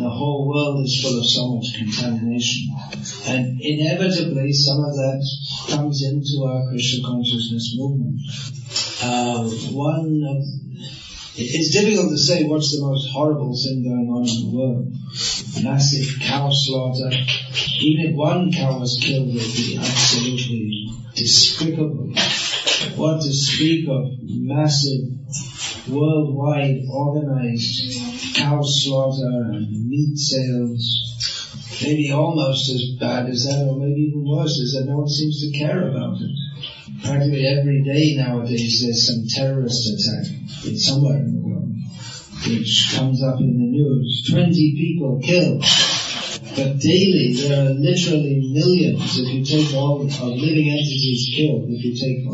the whole world is full of so much contamination. And inevitably some of that comes into our Krishna consciousness movement. It's difficult to say what's the most horrible thing going on in the world. Massive cow slaughter. Even if one cow was killed, it would be absolutely despicable. What to speak of massive, worldwide organized cow slaughter and meat sales. Maybe almost as bad as that, or maybe even worse, is that no one seems to care about it. Practically every day nowadays there's some terrorist attack somewhere in the world, which comes up in the news. 20 people killed. But daily there are literally millions. If you take all of living entities killed, if you take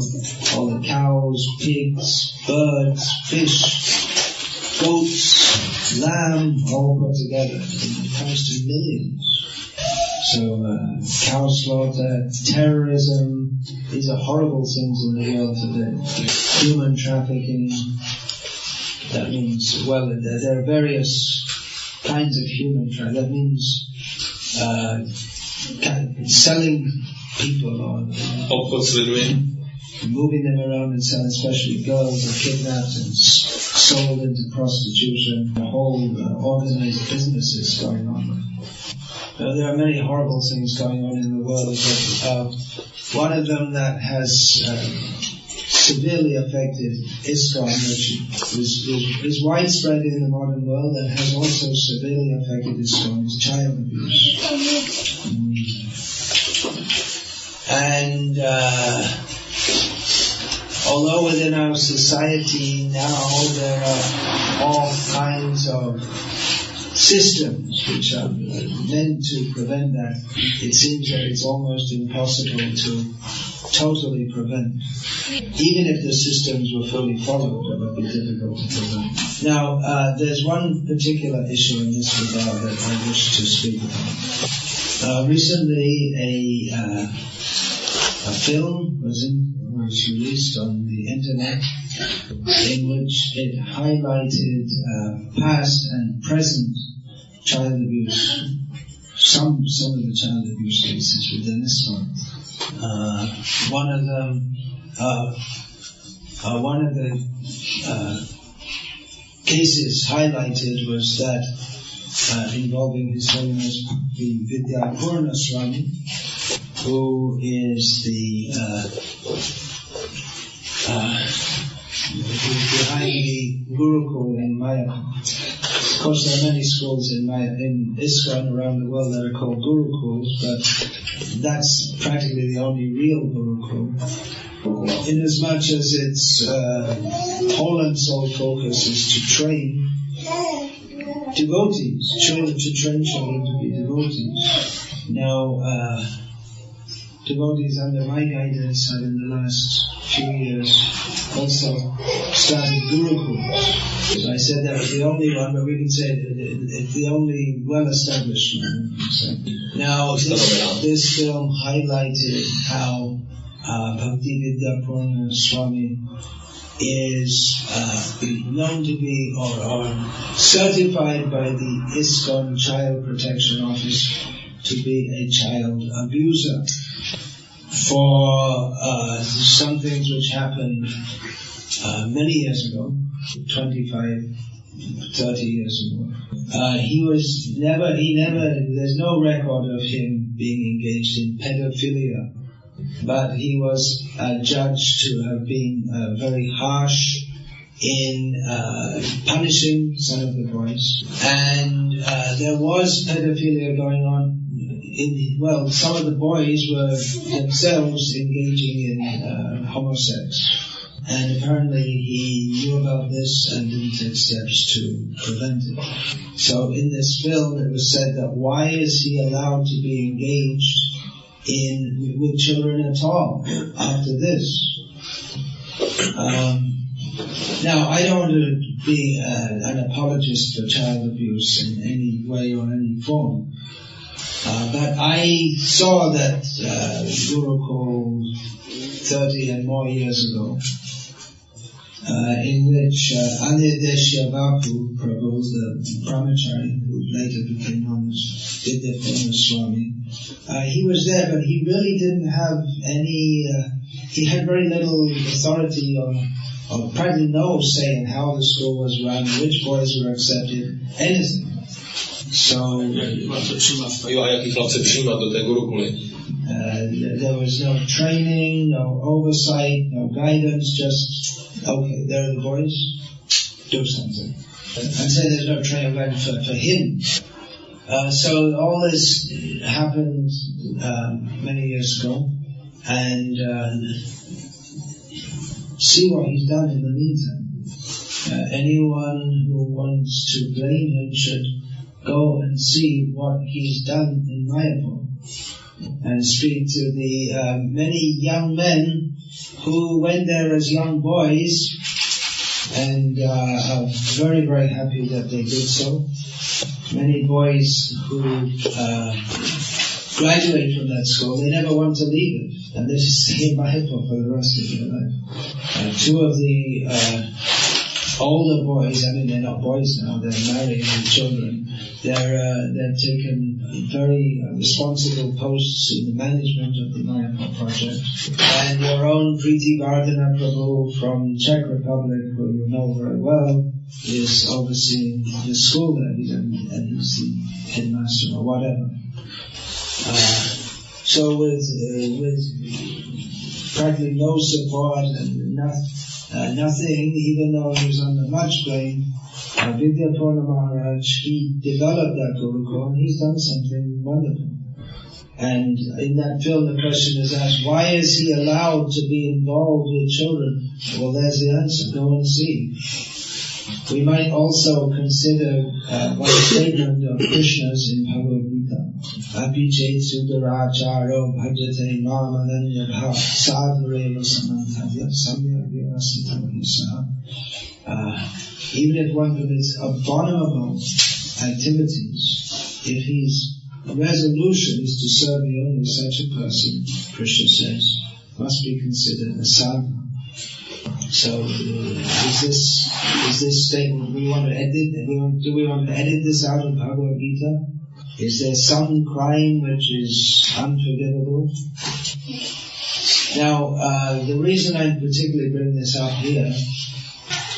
all the cows, pigs, birds, fish, goats, lamb, all put together, it comes to millions. So cow slaughter, terrorism, these are horrible things in the world today. Human trafficking, that means, well, there are various kinds of human trafficking. That means selling people or moving them around and selling, especially girls are kidnapped and sold into prostitution. The whole organized businesses going on. There are many horrible things going on in the world, but one of them that has severely affected ISKCON, which is widespread in the modern world and has also severely affected ISKCON, is child abuse. And although within our society now there are all kinds of systems which are meant to prevent that, it seems that it's almost impossible to totally prevent. Even if the systems were fully followed, it would be difficult to prevent. Now, there's one particular issue in this regard that I wish to speak about. Recently, a film was released on the internet in which it highlighted past and present child abuse, some of the child abuse cases within ISKCON. One of the cases highlighted was that involving His Holiness the Vidyapurna Swami, who is behind the Gurukul in Maya. Of course, there are many schools in ISKCON around the world that are called Gurukuls, but that's practically the only real Gurukul. Inasmuch as its whole and sole focus is to train devotees, to train children to be devotees. Now, devotees under my guidance have in the last few years also started Gurukuls. As I said, that was the only one, but we can say it's the only well-established one. Now, this film highlighted how Bhakti Vidyapurna Swami is known to be or certified by the ISKCON Child Protection Office to be a child abuser for some things which happened many years ago, 25, 30 years ago. There's no record of him being engaged in pedophilia, but he was judged to have been very harsh in punishing some of the boys. And there was pedophilia going on. Some of the boys were themselves engaging in homosex. And apparently he knew about this and didn't take steps to prevent it. So in this film it was said that why is he allowed to be engaged with children at all after this? Now, I don't want to be an apologist for child abuse in any way or any form. But I saw that Gurukul 30 and more years ago, in which Anirudeshya Bapu Prabhu, the brahmachari who later became known as Vidyapurna Swami, he was there, but he really didn't have any, he had very little authority or practically no say in how the school was run, which boys were accepted, anything. So there was no training, no oversight, no guidance, just, okay, there are the boys, do something. And so there's no training or guidance for him. So all this happened many years ago, and see what he's done in the meantime. Anyone who wants to blame him should go and see what he's done in Mayapur and speak to the many young men who went there as young boys and are very, very happy that they did so. Many boys who graduate from that school, they never want to leave it, and they just stay in Mayapur for the rest of their life. Two of the older boys, I mean they're not boys now, they're married with children, they've taken very responsible posts in the management of the Mayapur project. And your own Preeti Vardhana Prabhu from Czech Republic, who you know very well, is overseeing the school there, and he's the headmaster or whatever. So with practically no support and nothing, even though he was under much blame, Vidyapurna Maharaj, he developed that Gurukul, and he's done something wonderful. And in that film the question is asked, why is he allowed to be involved with children? Well, there's the answer, go and see. We might also consider one statement of Krishna's in Bhagavad Gita. Abhichet Sudaracharo Bhajate Mamananya Bhav Sadhareva Samantavya Samya Vyasitavisa. Even if one commits abominable activities, if his resolution is to serve only such a person, Krishna says, must be considered a sadhana. So, is this statement, do we want to edit this out of Bhagavad Gita? Is there some crime which is unforgivable? Now, the reason I particularly bring this up here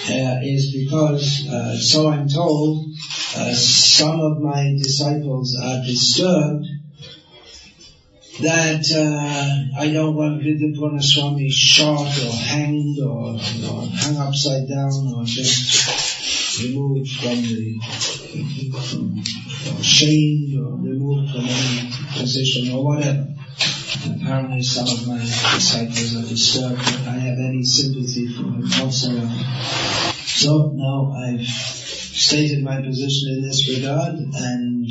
is because, so I'm told, some of my disciples are disturbed that I don't want Vidyapurna Swami shot or hanged or hung upside down or just removed from or shamed or removed from any position or whatever. Apparently some of my disciples are disturbed that I have any sympathy for him whatsoever. So now I've stated my position in this regard, and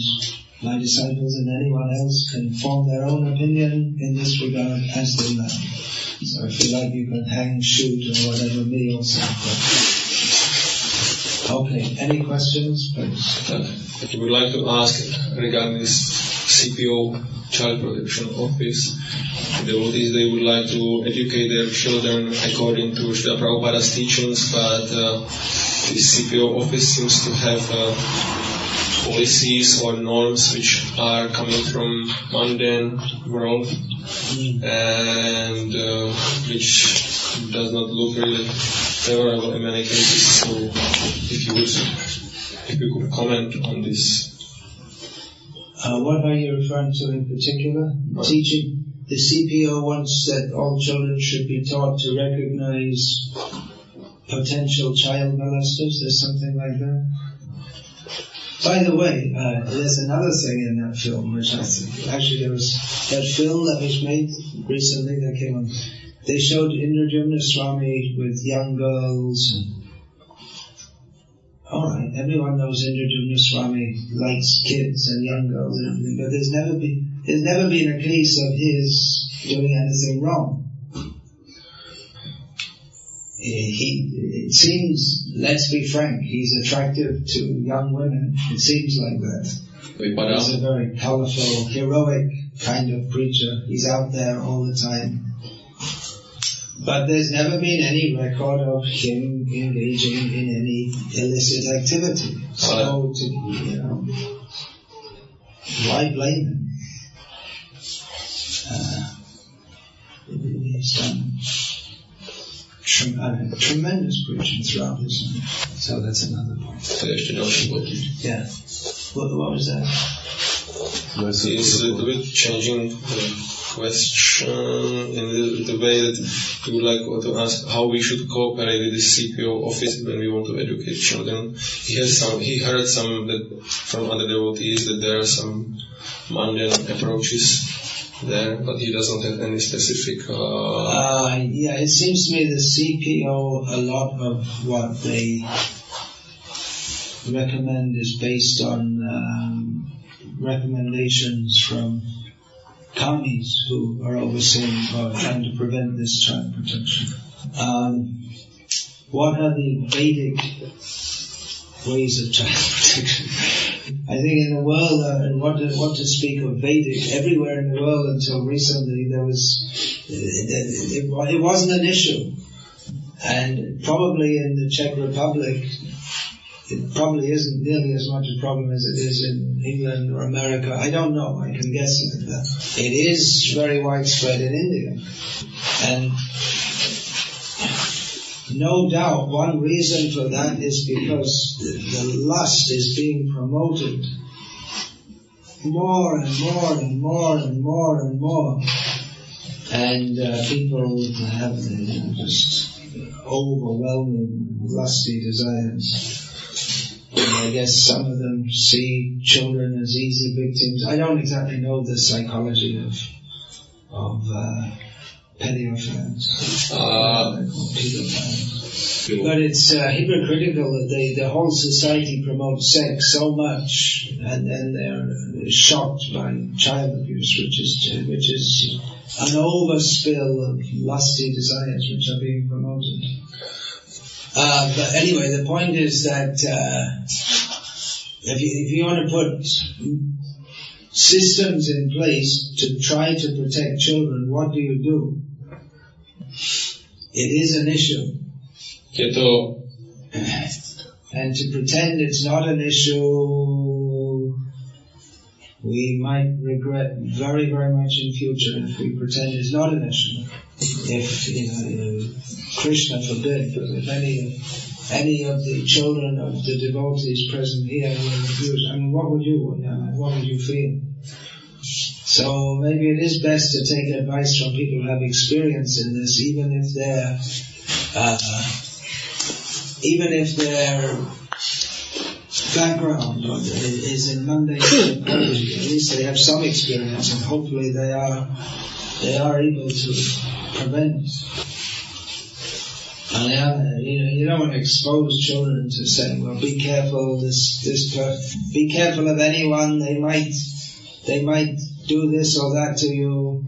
my disciples and anyone else can form their own opinion in this regard as they like. So if you like, you can hang, shoot, or whatever, me also. Okay, any questions, please? I would like to ask regarding this CPO, Child Protection Office. The devotees, they would like to educate their children according to Srila Prabhupada's teachings, but this CPO office seems to have policies or norms which are coming from mundane world and which does not look really favorable in many cases. So if you could comment on this. What are you referring to in particular? Teaching. The CPO wants that all children should be taught to recognize potential child molesters. There's something like that. By the way, there's another thing in that film, which I think, actually there was that film that was made recently that came on. They showed Indrajumna Swami with young girls. Alright, everyone knows Indrajumna Swami likes kids and young girls and everything, but there's never been a case of his doing anything wrong. It seems, let's be frank, he's attractive to young women. It seems like that. He's a very colourful, heroic kind of preacher. He's out there all the time. But there's never been any record of him engaging in any illicit activity. So, why blame him? He's done tremendous preaching throughout his life. So that's another point. Yeah. What was that? It's a little bit changing the question in the way that you would like to ask how we should cooperate with the CPO office when we want to educate children. He heard some that from other devotees that there are some mundane approaches there, but he doesn't have any specific. It seems to me the CPO, a lot of what they recommend is based on recommendations from karmis who are overseeing or trying to prevent this child protection. What are the Vedic ways of child protection? I think in the world, and what to speak of Vedic, everywhere in the world until recently there was, it wasn't an issue. And probably in the Czech Republic, it probably isn't nearly as much a problem as it is in England or America. I don't know, I can guess at that. It is very widespread in India. And no doubt one reason for that is because the lust is being promoted more and more and more and more and more. And people have just overwhelming lusty desires. And I guess some of them see children as easy victims. I don't exactly know the psychology of pedophiles. But it's hypocritical that the whole society promotes sex so much, and then they're shocked by child abuse, which is an overspill of lusty desires which are being promoted. But anyway, the point is that if you want to put systems in place to try to protect children, what do? It is an issue. And to pretend it's not an issue, we might regret very, very much in future if we pretend it's not an issue. If, Krishna forbid, but if any of the children of the devotees present here were abused, what would you feel? So maybe it is best to take advice from people who have experience in this, even if their background is in mundane psychology. At least they have some experience, and hopefully they are able to prevent. And you don't want to expose children to saying, well, be careful, be careful of anyone, they might do this or that to you.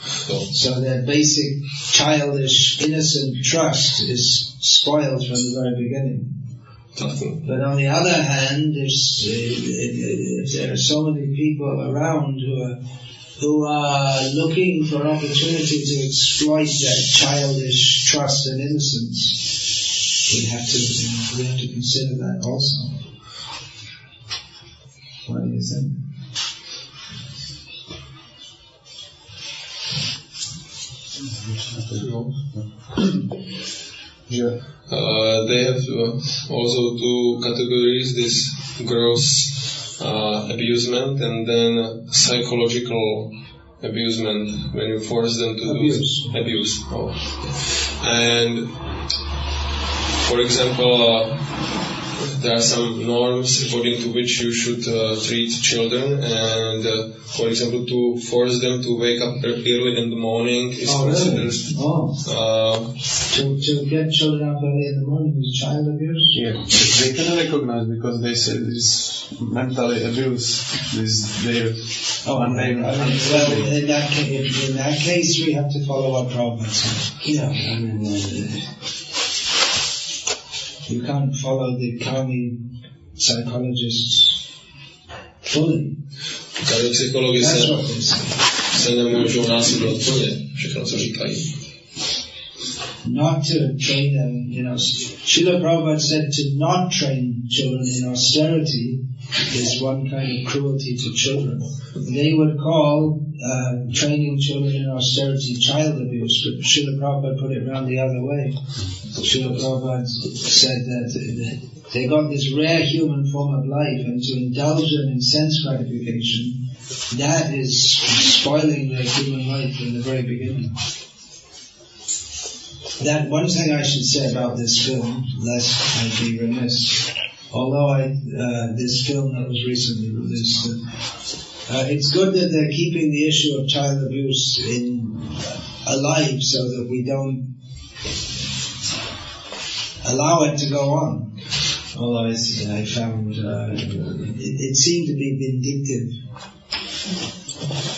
So their basic childish, innocent trust is spoiled from the very beginning. But on the other hand, if there are so many people around who are looking for an opportunity to exploit that childish trust and innocence, we have to consider that also. What do you think? They have also two categories: this gross abusement and then psychological abusement, when you force them to do abuse. And for example, there are some norms according to which you should treat children, and for example, to force them to wake up early in the morning is considered. To get children up early in the morning is child abuse? Yeah, they can recognize because they say this mentally abuse is their. In that case, we have to follow what Prabhupada said. You can't follow the karmi psychologists fully. Karmi psychologi se nemůžou následovat plně všechno, co říkají. not to train them, Srila Prabhupada said to not train children in austerity is one kind of cruelty to children. They would call training children in austerity child abuse, but Srila Prabhupada put it around the other way. Srila Prabhupada said that they got this rare human form of life, and to indulge them in sense gratification, that is spoiling their human life from the very beginning. That one thing I should say about this film, lest I be remiss, although this film that was recently released, it's good that they're keeping the issue of child abuse alive so that we don't allow it to go on. Although I found it seemed to be vindictive.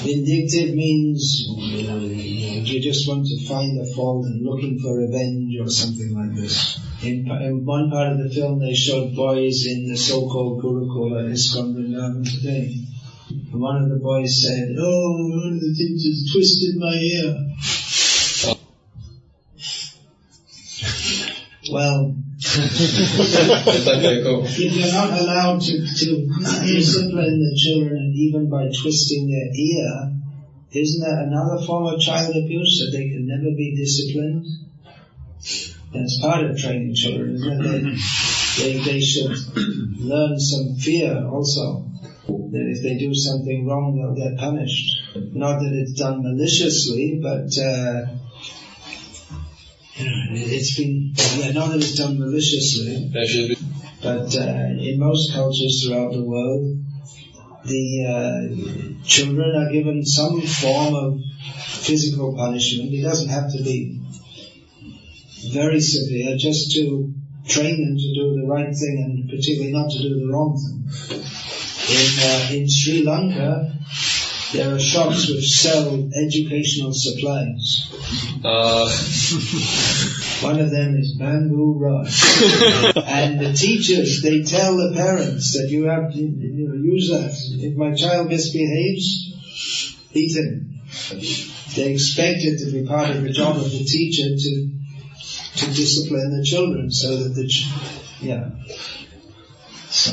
Vindictive means you just want to find a fault and looking for revenge or something like this. In one part of the film they showed boys in the so-called Gurukul at ISKCON Vrindavan today. And one of the boys said, one of the teachers twisted my ear. Well, if you're not allowed to discipline the children even by twisting their ear, isn't that another form of child abuse, that they can never be disciplined? That's part of training children, isn't it? They should learn some fear also, that if they do something wrong they'll get punished. Not that it's done maliciously, but not that it's done maliciously, but in most cultures throughout the world, the children are given some form of physical punishment. It doesn't have to be very severe, just to train them to do the right thing and particularly not to do the wrong thing. In Sri Lanka, there are shops which sell educational supplies. One of them is bamboo rods. And the teachers, they tell the parents that you have to use that. If my child misbehaves, beat him. They expect it to be part of the job of the teacher to discipline the children, so that So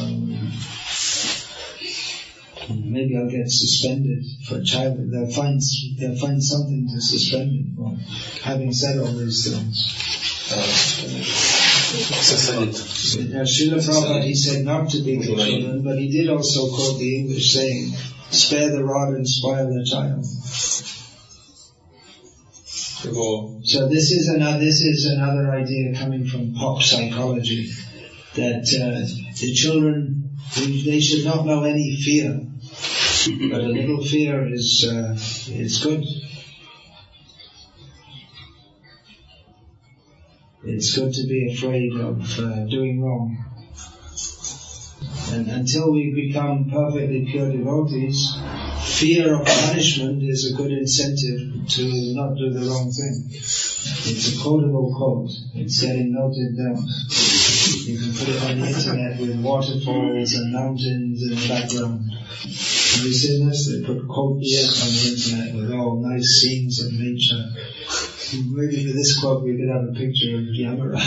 maybe I'll get suspended for childhood. They'll find something to suspend me for, having said all these things. Srila Prabhupada, he said not to beat the children, but he did also quote the English saying, "Spare the rod and spoil the child." So this is another idea coming from pop psychology, that the children, they should not know any fear, but a little fear is good. It's good to be afraid of doing wrong. And until we become perfectly pure devotees, fear of punishment is a good incentive to not do the wrong thing. It's a quotable quote. It's getting noted down. You can put it on the internet with waterfalls and mountains in the background. Have you seen this? They put quotes on the internet with all nice scenes of nature. Maybe for this quote we could have a picture of Yamaraj.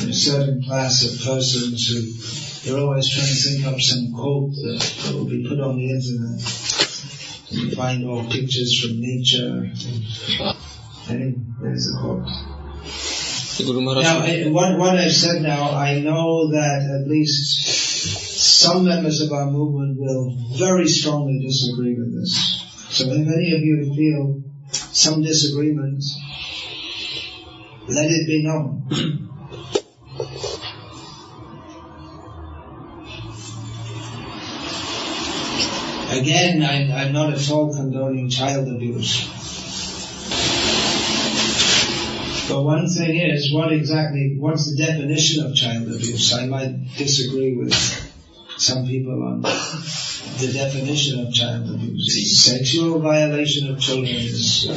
A certain class of persons who they're always trying to think up some quote that will be put on the internet. You find all pictures from nature. Anyway, there's a quote. Now, what I've said now, I know that at least some members of our movement will very strongly disagree with this. So if any of you feel some disagreement, let it be known. Again, I'm not at all condoning child abuse. But one thing is, what's the definition of child abuse? I might disagree with some people on the definition of child abuse. Sexual violation of children is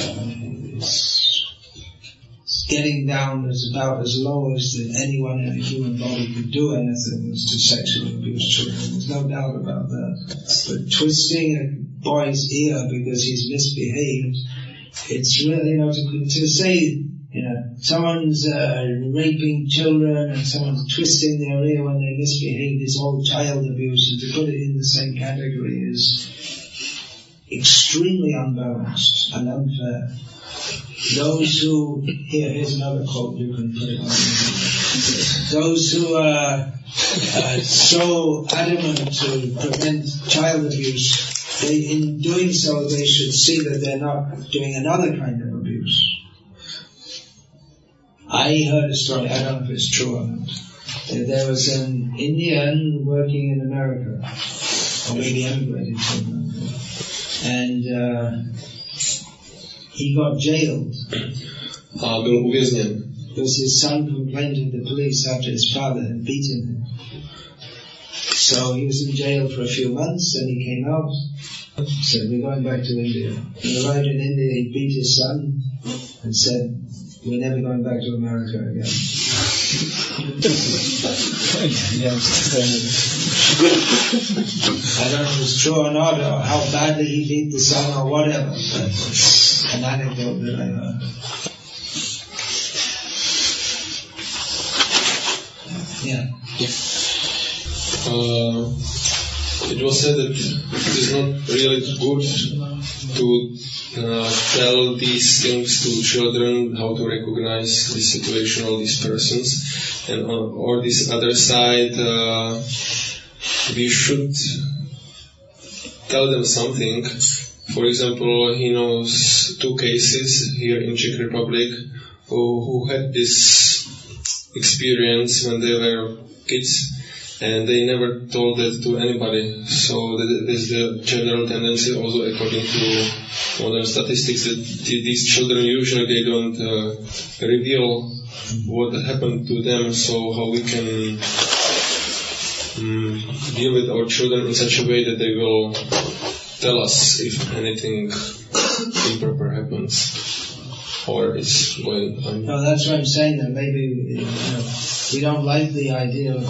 getting down as about as low as anyone in a human body could do anything is to sexually abuse children. There's no doubt about that. But twisting a boy's ear because he's misbehaved it's really, to say, someone's raping children and someone's twisting their ear when they misbehave is all child abuse, and to put it in the same category is extremely unbalanced and unfair. Those who, here's another quote, you can put it on. Those who are so adamant to prevent child abuse, in doing so they should see that they're not doing another kind of abuse. I heard a story, I don't know if it's true or not. There was an Indian working in America, or maybe emigrated to America, and he got jailed because his son complained to the police after his father had beaten him. So he was in jail for a few months, then he came out, said, we're going back to India. He arrived in India, he beat his son and said, we're never going back to America again. I don't know if it's true or not, or how badly he beat the son or whatever, but it's an anecdote that I heard. Yeah. It was said that it is not really good to tell these things to children, how to recognize this situation or these persons, and on this other side, we should tell them something. For example, he knows 2 cases here in Czech Republic who had this experience when they were kids, and they never told that to anybody. So there's the general tendency, also according to modern statistics, that these children usually they don't reveal what happened to them. So how we can deal with our children in such a way that they will tell us if anything improper happens or is going on. No, that's what I'm saying, that maybe we don't like the idea of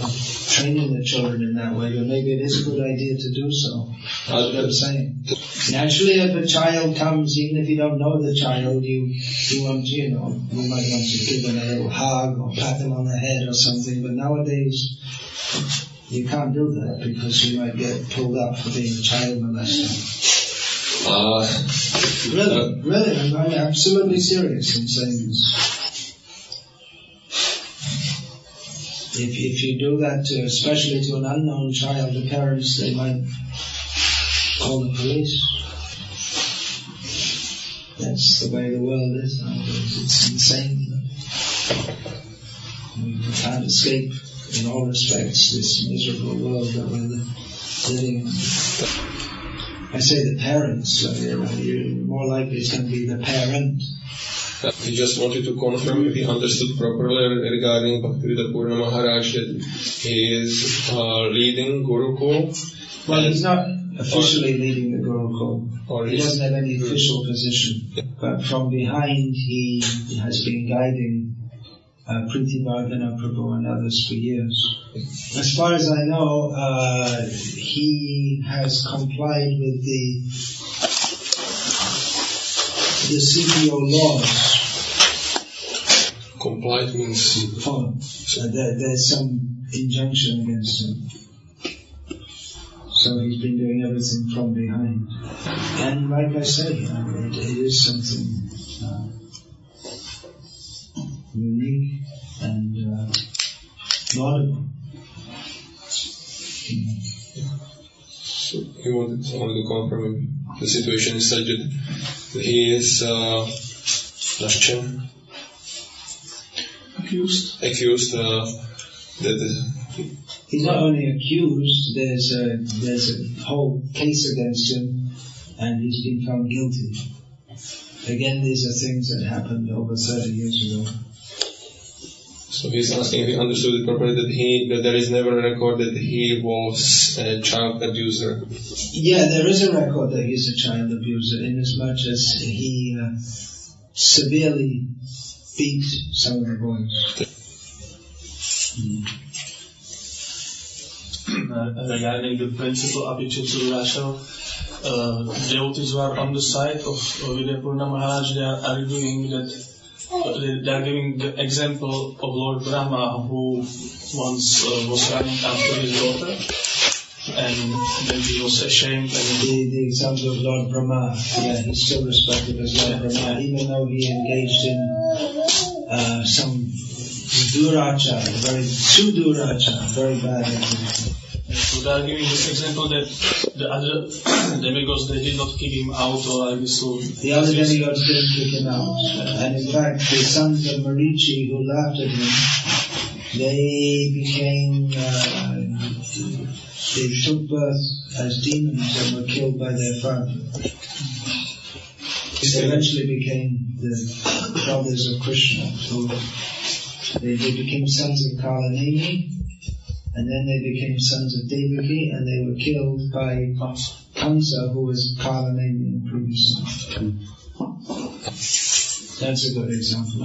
training the children in that way, but maybe it is a good idea to do so. That's what I'm saying. Naturally, if a child comes, even if you don't know the child, you want, you might want to give them a little hug or pat them on the head or something, but nowadays you can't do that because you might get pulled up for being a child molester. Really, I'm absolutely serious in saying this. If you do that, especially to an unknown child, the parents, they might call the police. That's the way the world is nowadays. It's insane. We can't escape, in all respects, this miserable world that we're living in. I say the parents, you're more likely it's going to be the parent. We just wanted to confirm if we understood properly regarding Bhakti Purna Maharaj that he is leading Gurukul. Well, he's not officially leading the Gurukul. He doesn't have any official position. But from behind, he has been guiding Priti Vardhana Prabhu and others for years. As far as I know, he has complied with the CPO laws. Complied means follow. So there's some injunction against him. So he's been doing everything from behind. And like I say, it is something unique and laudable. So he wanted only to confirm the situation is such that he is accused that he's not only accused, there's a whole case against him, and he's been found guilty. Again, these are things that happened over 30 years ago. So he's asking if he understood it properly, that there is never a record that he was a child abuser. Yeah, there is a record that he's a child abuser, in as much as he severely beat some of the boys. regarding the principle attitude to Rachel, devotees who are on the side of Vidyapurna Maharaj, they are arguing that they are giving the example of Lord Brahma, who once was running after his daughter, and then he was ashamed. And the example of Lord Brahma, he's still respected as Lord Brahma, even though he engaged in some duracha, very bad activity. So they are giving this example that the other demigods, they did not kick him out or so. The other demigods didn't kick him out. And in fact, the sons of Marichi who laughed at him, they became, they took birth as demons and were killed by their father. They eventually became the brothers of Krishna. So they became sons of Kalaneni, and then they became sons of Devaki, and they were killed by Kamsa, who was Kalaneni in previous life. That's a good example.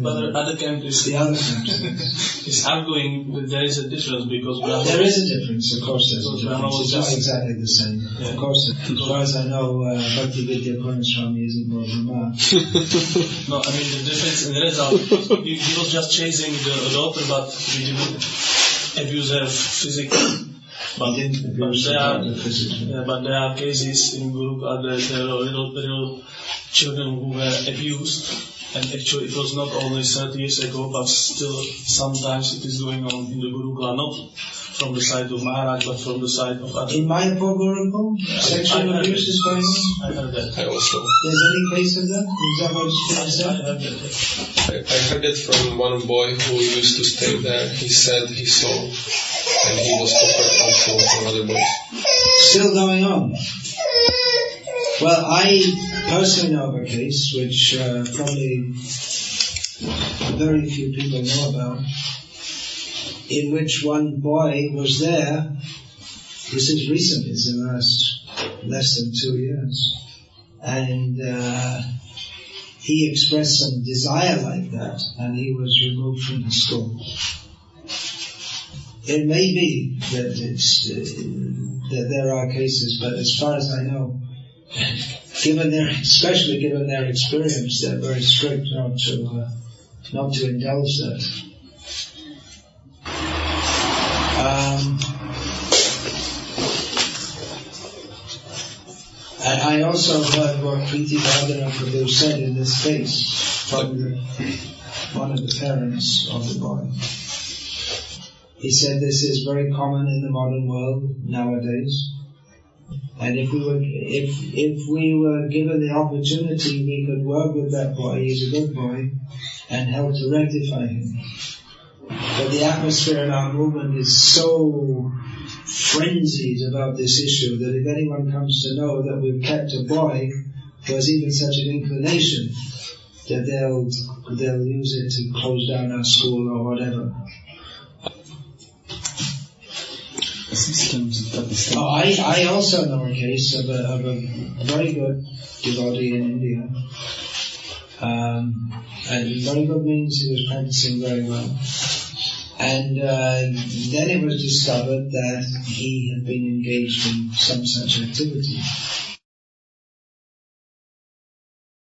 But the other camp is arguing that there is a difference because Brahma. There is a difference, of course. There's a difference. It's not exactly the same. Yeah. Of course, as far as I know, Bhakti Vidyapurna Swami isn't more Brahma. No, I mean the difference in the result. He was just chasing the daughter, but he didn't abuse her physically. But there are cases in Gurukha that there are little children who were abused, and actually it was not only 30 years ago, but still sometimes it is going on in the Gurukha, not from the side of Maharaj, but from the side of others. In Mayapur Gurukha, sexual abuse is going on? I heard that. I also. There's any case of that? Is that what you said? I heard it from one boy who used to stay there. He said he saw, and he was offered also from other boys. Still going on? Well, I personally know of a case which probably very few people know about, in which one boy was there. This is recent, it's in the last less than 2 years, and he expressed some desire like that, and he was removed from the school. It may be that that there are cases, but as far as I know, especially given their experience, they're very strict not to indulge that. I also heard what Preeti Bhagana Prabhu said in this case from one of the parents of the boy. He said this is very common in the modern world nowadays. And if we were given the opportunity, we could work with that boy. He's a good boy, and help to rectify him. But the atmosphere in our movement is so frenzied about this issue that if anyone comes to know that we've kept a boy who has even such an inclination, that they'll use it to close down our school or whatever. I also know a case of a very good devotee in India. And very good means he was practicing very well. And then it was discovered that he had been engaged in some such activity.